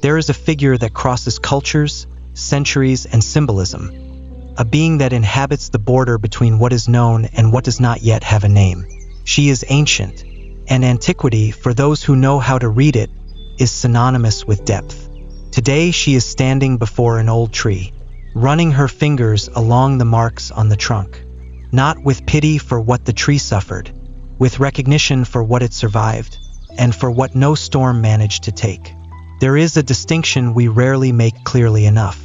There is a figure that crosses cultures, centuries, and symbolism, a being that inhabits the border between what is known and what does not yet have a name. She is ancient, and antiquity, for those who know how to read it, is synonymous with depth. Today she is standing before an old tree, running her fingers along the marks on the trunk, not with pity for what the tree suffered, with recognition for what it survived, and for what no storm managed to take. There is a distinction we rarely make clearly enough.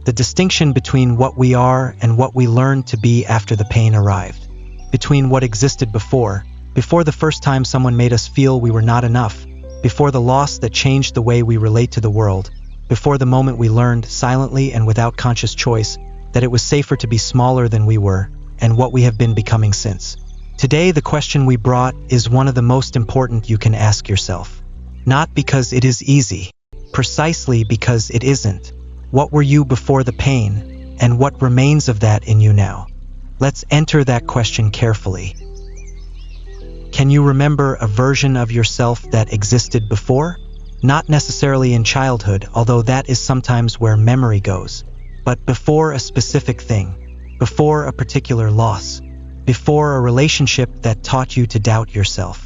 The distinction between what we are and what we learned to be after the pain arrived. Between what existed before the first time someone made us feel we were not enough, before the loss that changed the way we relate to the world, before the moment we learned, silently and without conscious choice, that it was safer to be smaller than we were, and what we have been becoming since. Today, the question we brought is one of the most important you can ask yourself. Not because it is easy, precisely because it isn't. What were you before the pain, and what remains of that in you now? Let's enter that question carefully. Can you remember a version of yourself that existed before? Not necessarily in childhood, although that is sometimes where memory goes, but before a specific thing, before a particular loss, before a relationship that taught you to doubt yourself,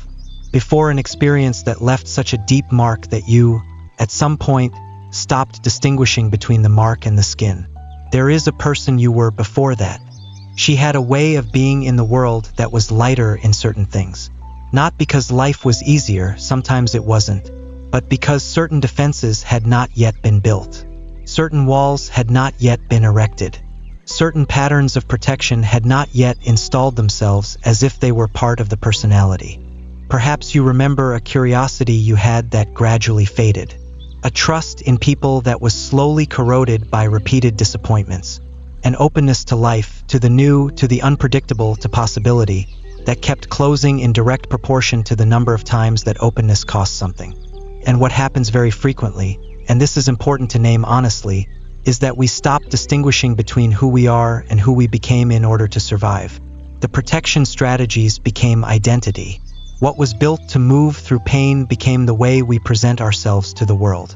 before an experience that left such a deep mark that you, at some point, stopped distinguishing between the mark and the skin. There is a person you were before that. She had a way of being in the world that was lighter in certain things. Not because life was easier, sometimes it wasn't, but because certain defenses had not yet been built. Certain walls had not yet been erected. Certain patterns of protection had not yet installed themselves as if they were part of the personality. Perhaps you remember a curiosity you had that gradually faded. A trust in people that was slowly corroded by repeated disappointments. An openness to life, to the new, to the unpredictable, to possibility, that kept closing in direct proportion to the number of times that openness cost something. And what happens very frequently, and this is important to name honestly, is that we stop distinguishing between who we are and who we became in order to survive. The protection strategies became identity. What was built to move through pain became the way we present ourselves to the world.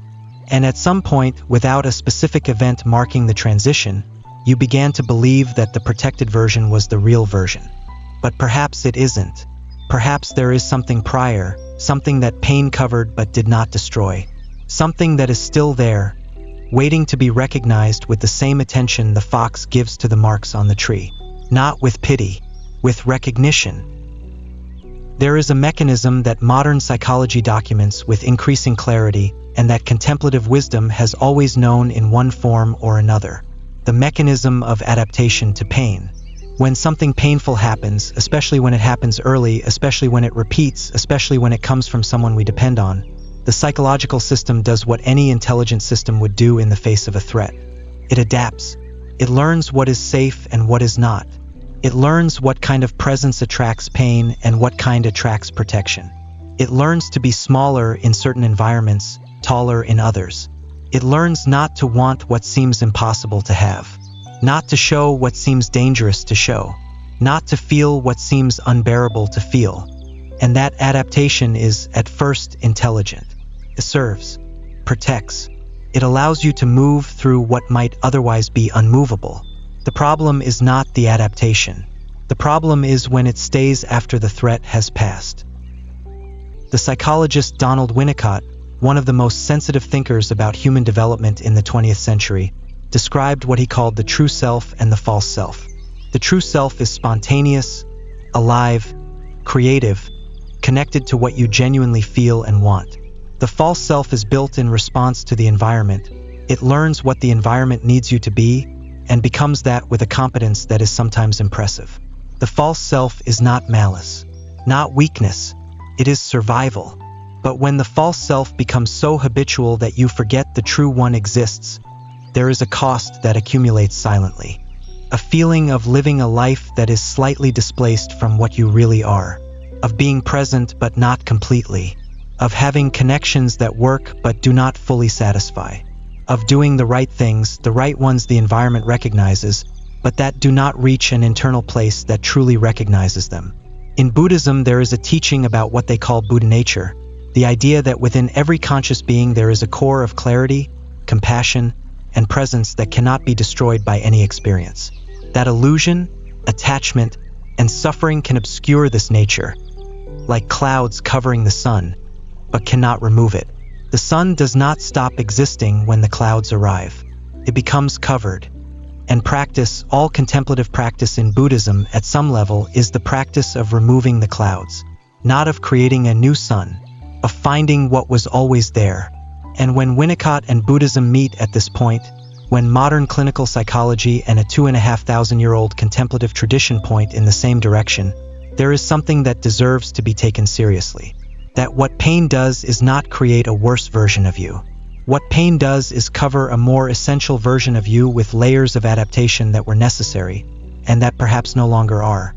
And at some point, without a specific event marking the transition, you began to believe that the protected version was the real version. But perhaps it isn't. Perhaps there is something prior, something that pain covered but did not destroy. Something that is still there, waiting to be recognized with the same attention the fox gives to the marks on the tree. Not with pity, with recognition. There is a mechanism that modern psychology documents with increasing clarity and that contemplative wisdom has always known in one form or another. The mechanism of adaptation to pain. When something painful happens, especially when it happens early, especially when it repeats, especially when it comes from someone we depend on, the psychological system does what any intelligent system would do in the face of a threat. It adapts. It learns what is safe and what is not. It learns what kind of presence attracts pain and what kind attracts protection. It learns to be smaller in certain environments, taller in others. It learns not to want what seems impossible to have. Not to show what seems dangerous to show. Not to feel what seems unbearable to feel. And that adaptation is, at first, intelligent. It serves, protects. It allows you to move through what might otherwise be unmovable. The problem is not the adaptation. The problem is when it stays after the threat has passed. The psychologist Donald Winnicott, one of the most sensitive thinkers about human development in the 20th century, described what he called the true self and the false self. The true self is spontaneous, alive, creative, connected to what you genuinely feel and want. The false self is built in response to the environment. It learns what the environment needs you to be and becomes that with a competence that is sometimes impressive. The false self is not malice, not weakness. It is survival. But when the false self becomes so habitual that you forget the true one exists, there is a cost that accumulates silently. A feeling of living a life that is slightly displaced from what you really are. Of being present but not completely. Of having connections that work but do not fully satisfy. Of doing the right things, the right ones the environment recognizes, but that do not reach an internal place that truly recognizes them. In Buddhism, there is a teaching about what they call Buddha nature, The idea that within every conscious being there is a core of clarity, compassion, and presence that cannot be destroyed by any experience. That illusion, attachment, and suffering can obscure this nature, like clouds covering the sun, but cannot remove it. The sun does not stop existing when the clouds arrive. It becomes covered. And practice, all contemplative practice in Buddhism at some level, is the practice of removing the clouds, not of creating a new sun, of finding what was always there. And when Winnicott and Buddhism meet at this point, when modern clinical psychology and a 2,500-year-old contemplative tradition point in the same direction, there is something that deserves to be taken seriously. That what pain does is not create a worse version of you. What pain does is cover a more essential version of you with layers of adaptation that were necessary, and that perhaps no longer are.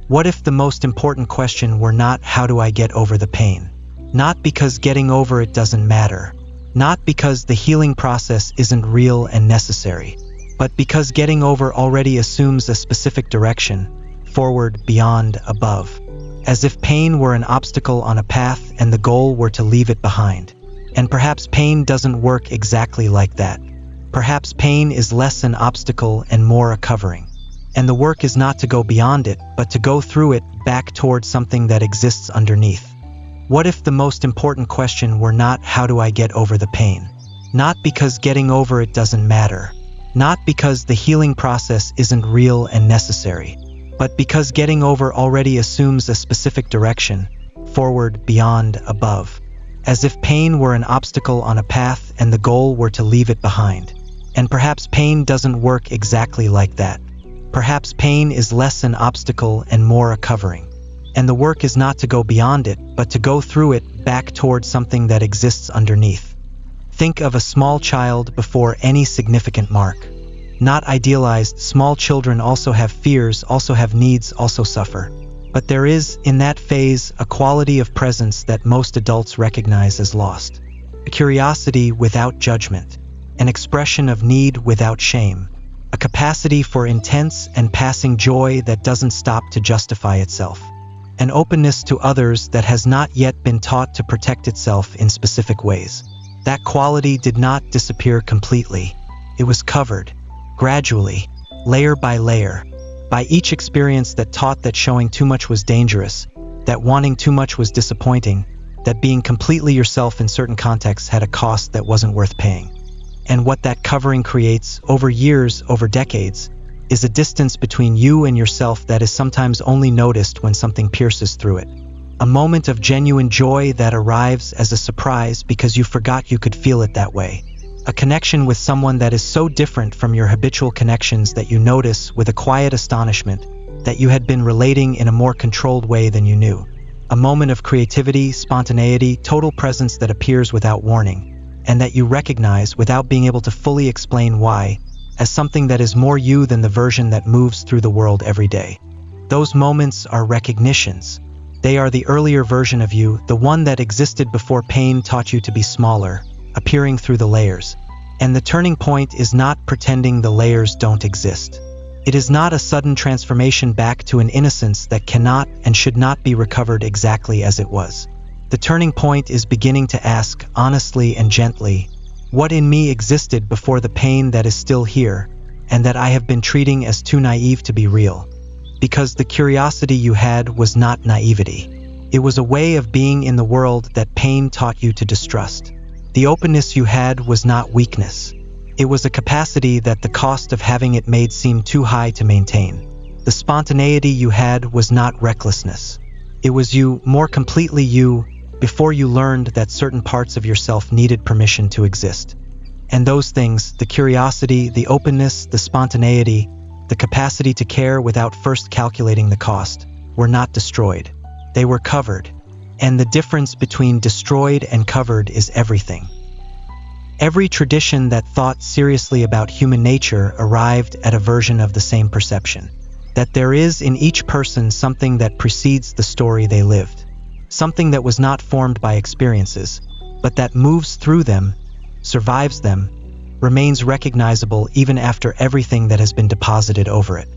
What if the most important question were not how do I get over the pain? Not because getting over it doesn't matter. Not because the healing process isn't real and necessary, but because getting over already assumes a specific direction, forward, beyond, above. As if pain were an obstacle on a path and the goal were to leave it behind. And perhaps pain doesn't work exactly like that. Perhaps pain is less an obstacle and more a covering. And the work is not to go beyond it, but to go through it back towards something that exists underneath. What if the most important question were not how do I get over the pain? Not because getting over it doesn't matter. Not because the healing process isn't real and necessary, but because getting over already assumes a specific direction, forward, beyond, above. As if pain were an obstacle on a path and the goal were to leave it behind. And perhaps pain doesn't work exactly like that. Perhaps pain is less an obstacle and more a covering. And the work is not to go beyond it, but to go through it back towards something that exists underneath. Think of a small child before any significant mark. Not idealized, small children also have fears, also have needs, also suffer. But there is, in that phase, a quality of presence that most adults recognize as lost. A curiosity without judgment. An expression of need without shame. A capacity for intense and passing joy that doesn't stop to justify itself. An openness to others that has not yet been taught to protect itself in specific ways. That quality did not disappear completely. It was covered, gradually, layer by layer, by each experience that taught that showing too much was dangerous, that wanting too much was disappointing, that being completely yourself in certain contexts had a cost that wasn't worth paying. And what that covering creates, over years, over decades, is a distance between you and yourself that is sometimes only noticed when something pierces through it. A moment of genuine joy that arrives as a surprise because you forgot you could feel it that way. A connection with someone that is so different from your habitual connections that you notice with a quiet astonishment that you had been relating in a more controlled way than you knew. A moment of creativity, spontaneity, total presence that appears without warning, and that you recognize without being able to fully explain why, as something that is more you than the version that moves through the world every day. Those moments are recognitions. They are the earlier version of you, the one that existed before pain taught you to be smaller, appearing through the layers. And the turning point is not pretending the layers don't exist. It is not a sudden transformation back to an innocence that cannot and should not be recovered exactly as it was. The turning point is beginning to ask, honestly and gently, what in me existed before the pain that is still here, and that I have been treating as too naive to be real. Because the curiosity you had was not naivety. It was a way of being in the world that pain taught you to distrust. The openness you had was not weakness. It was a capacity that the cost of having it made seem too high to maintain. The spontaneity you had was not recklessness. It was you, more completely you, before you learned that certain parts of yourself needed permission to exist. And those things, the curiosity, the openness, the spontaneity, the capacity to care without first calculating the cost, were not destroyed. They were covered. And the difference between destroyed and covered is everything. Every tradition that thought seriously about human nature arrived at a version of the same perception. That there is in each person something that precedes the story they lived. Something that was not formed by experiences, but that moves through them, survives them, remains recognizable even after everything that has been deposited over it.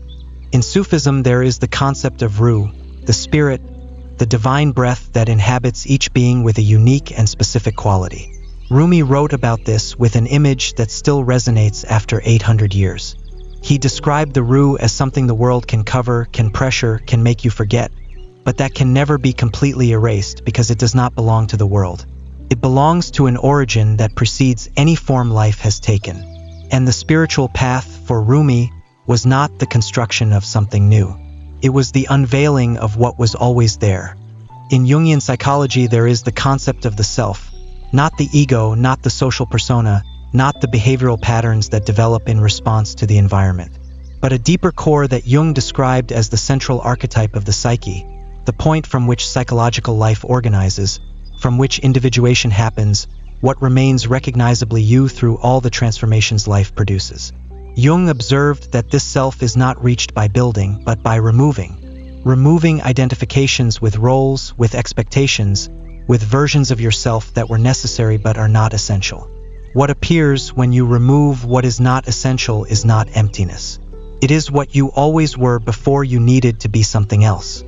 In Sufism there is the concept of ruh, the spirit, the divine breath that inhabits each being with a unique and specific quality. Rumi wrote about this with an image that still resonates after 800 years. He described the Ru as something the world can cover, can pressure, can make you forget, but that can never be completely erased because it does not belong to the world. It belongs to an origin that precedes any form life has taken. And the spiritual path for Rumi was not the construction of something new. It was the unveiling of what was always there. In Jungian psychology, there is the concept of the self, not the ego, not the social persona, not the behavioral patterns that develop in response to the environment, but a deeper core that Jung described as the central archetype of the psyche, the point from which psychological life organizes, from which individuation happens, what remains recognizably you through all the transformations life produces. Jung observed that this self is not reached by building, but by removing identifications with roles, with expectations, with versions of yourself that were necessary but are not essential. What appears when you remove what is not essential is not emptiness. It is what you always were before you needed to be something else.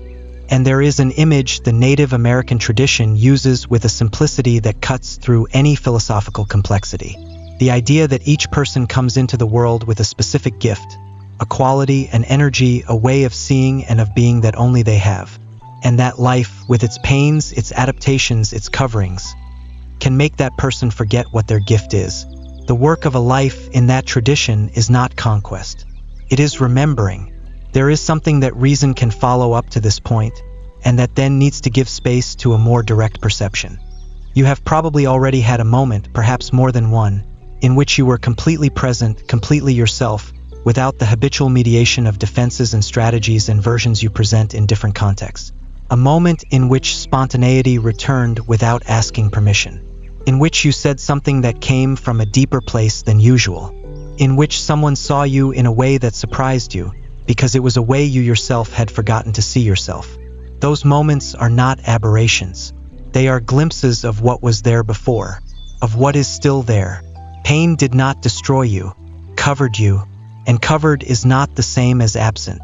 And there is an image the Native American tradition uses with a simplicity that cuts through any philosophical complexity. The idea that each person comes into the world with a specific gift, a quality, an energy, a way of seeing and of being that only they have. And that life, with its pains, its adaptations, its coverings, can make that person forget what their gift is. The work of a life in that tradition is not conquest. It is remembering. There is something that reason can follow up to this point, and that then needs to give space to a more direct perception. You have probably already had a moment, perhaps more than one, in which you were completely present, completely yourself, without the habitual mediation of defenses and strategies and versions you present in different contexts. A moment in which spontaneity returned without asking permission. In which you said something that came from a deeper place than usual. In which someone saw you in a way that surprised you, because it was a way you yourself had forgotten to see yourself. Those moments are not aberrations. They are glimpses of what was there before, of what is still there. Pain did not destroy you, covered you, and covered is not the same as absent.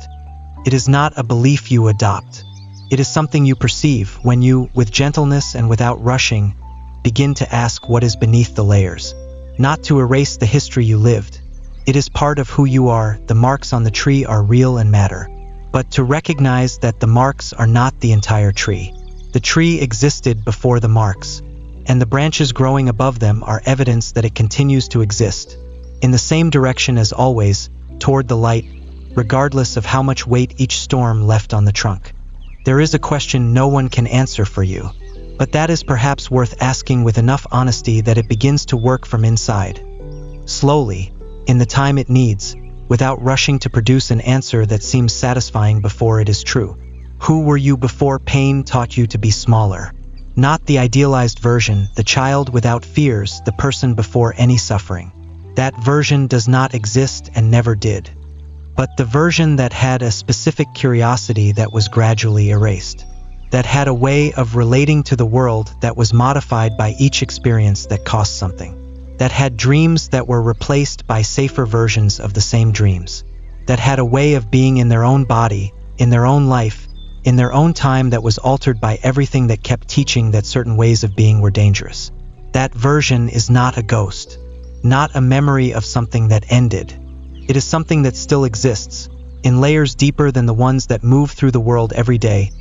It is not a belief you adopt. It is something you perceive when you, with gentleness and without rushing, begin to ask what is beneath the layers. Not to erase the history you lived. It is part of who you are. The marks on the tree are real and matter. But to recognize that the marks are not the entire tree. The tree existed before the marks, and the branches growing above them are evidence that it continues to exist, in the same direction as always, toward the light, regardless of how much weight each storm left on the trunk. There is a question no one can answer for you, but that is perhaps worth asking with enough honesty that it begins to work from inside. Slowly, in the time it needs, without rushing to produce an answer that seems satisfying before it is true. Who were you before pain taught you to be smaller? Not the idealized version, the child without fears, the person before any suffering. That version does not exist and never did. But the version that had a specific curiosity that was gradually erased. That had a way of relating to the world that was modified by each experience that cost something. That had dreams that were replaced by safer versions of the same dreams. That had a way of being in their own body, in their own life, in their own time that was altered by everything that kept teaching that certain ways of being were dangerous. That version is not a ghost, not a memory of something that ended. It is something that still exists, in layers deeper than the ones that move through the world every day,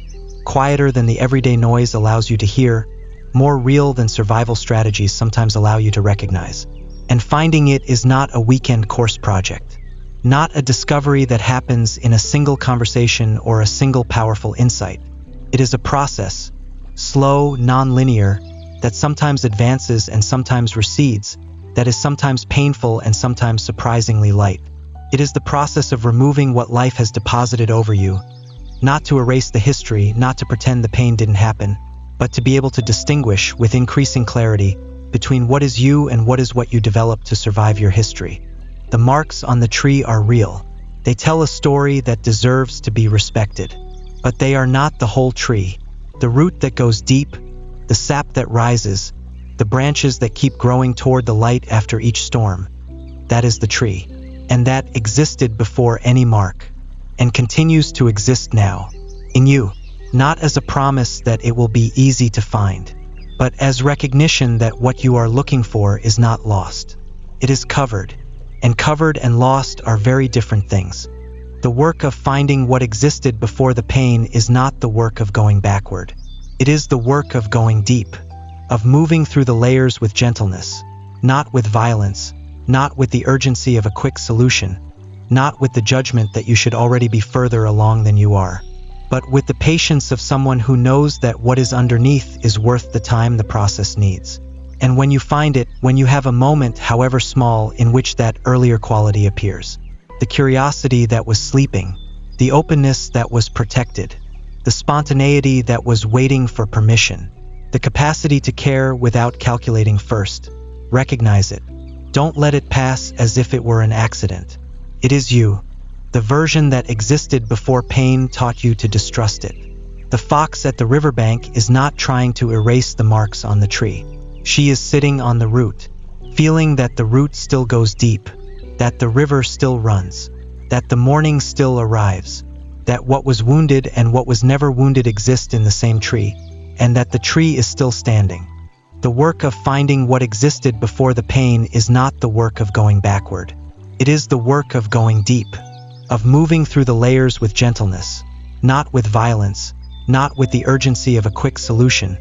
quieter than the everyday noise allows you to hear, more real than survival strategies sometimes allow you to recognize. And finding it is not a weekend course project. Not a discovery that happens in a single conversation or a single powerful insight. It is a process, slow, non-linear, that sometimes advances and sometimes recedes, that is sometimes painful and sometimes surprisingly light. It is the process of removing what life has deposited over you, not to erase the history, not to pretend the pain didn't happen, but to be able to distinguish with increasing clarity between what is you and what is what you developed to survive your history. The marks on the tree are real. They tell a story that deserves to be respected. But they are not the whole tree. The root that goes deep, the sap that rises, the branches that keep growing toward the light after each storm. That is the tree. And that existed before any mark, and continues to exist now, in you. not as a promise that it will be easy to find, but as recognition that what you are looking for is not lost. It is covered, and lost are very different things. The work of finding what existed before the pain is not the work of going backward. It is the work of going deep, of moving through the layers with gentleness, not with violence, not with the urgency of a quick solution, not with the judgment that you should already be further along than you are, but with the patience of someone who knows that what is underneath is worth the time the process needs. And when you find it, when you have a moment, however small, in which that earlier quality appears, the curiosity that was sleeping, the openness that was protected, the spontaneity that was waiting for permission, the capacity to care without calculating first, recognize it. Don't let it pass as if it were an accident. It is you, the version that existed before pain taught you to distrust it. The fox at the riverbank is not trying to erase the marks on the tree. She is sitting on the root, feeling that the root still goes deep, that the river still runs, that the morning still arrives, that what was wounded and what was never wounded exist in the same tree, and that the tree is still standing. The work of finding what existed before the pain is not the work of going backward. It is the work of going deep, of moving through the layers with gentleness, not with violence, not with the urgency of a quick solution,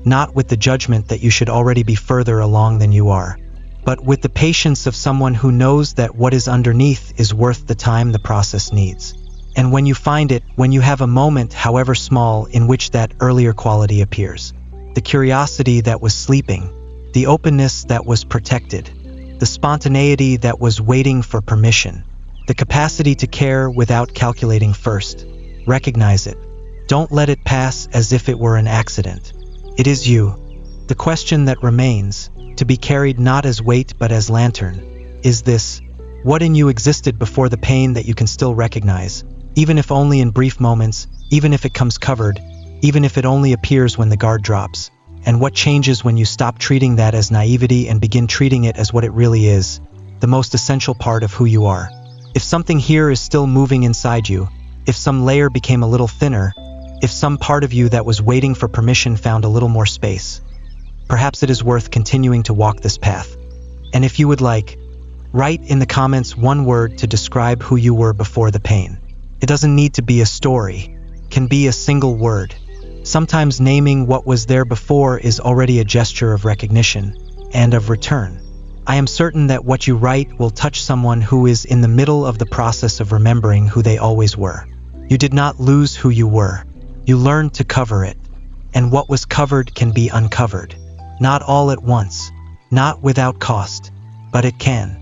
not with the judgment that you should already be further along than you are, but with the patience of someone who knows that what is underneath is worth the time the process needs. And when you find it, when you have a moment, however small, in which that earlier quality appears, the curiosity that was sleeping, the openness that was protected, the spontaneity that was waiting for permission, the capacity to care without calculating first, recognize it. Don't let it pass as if it were an accident. It is you. The question that remains, to be carried not as weight but as lantern, is this: what in you existed before the pain that you can still recognize, even if only in brief moments, even if it comes covered, even if it only appears when the guard drops? And what changes when you stop treating that as naivety and begin treating it as what it really is, the most essential part of who you are? If something here is still moving inside you, if some layer became a little thinner, if some part of you that was waiting for permission found a little more space, perhaps it is worth continuing to walk this path. And if you would like, write in the comments one word to describe who you were before the pain. It doesn't need to be a story, can be a single word. Sometimes naming what was there before is already a gesture of recognition and of return. I am certain that what you write will touch someone who is in the middle of the process of remembering who they always were. You did not lose who you were. You learned to cover it. And what was covered can be uncovered. Not all at once, not without cost, but it can.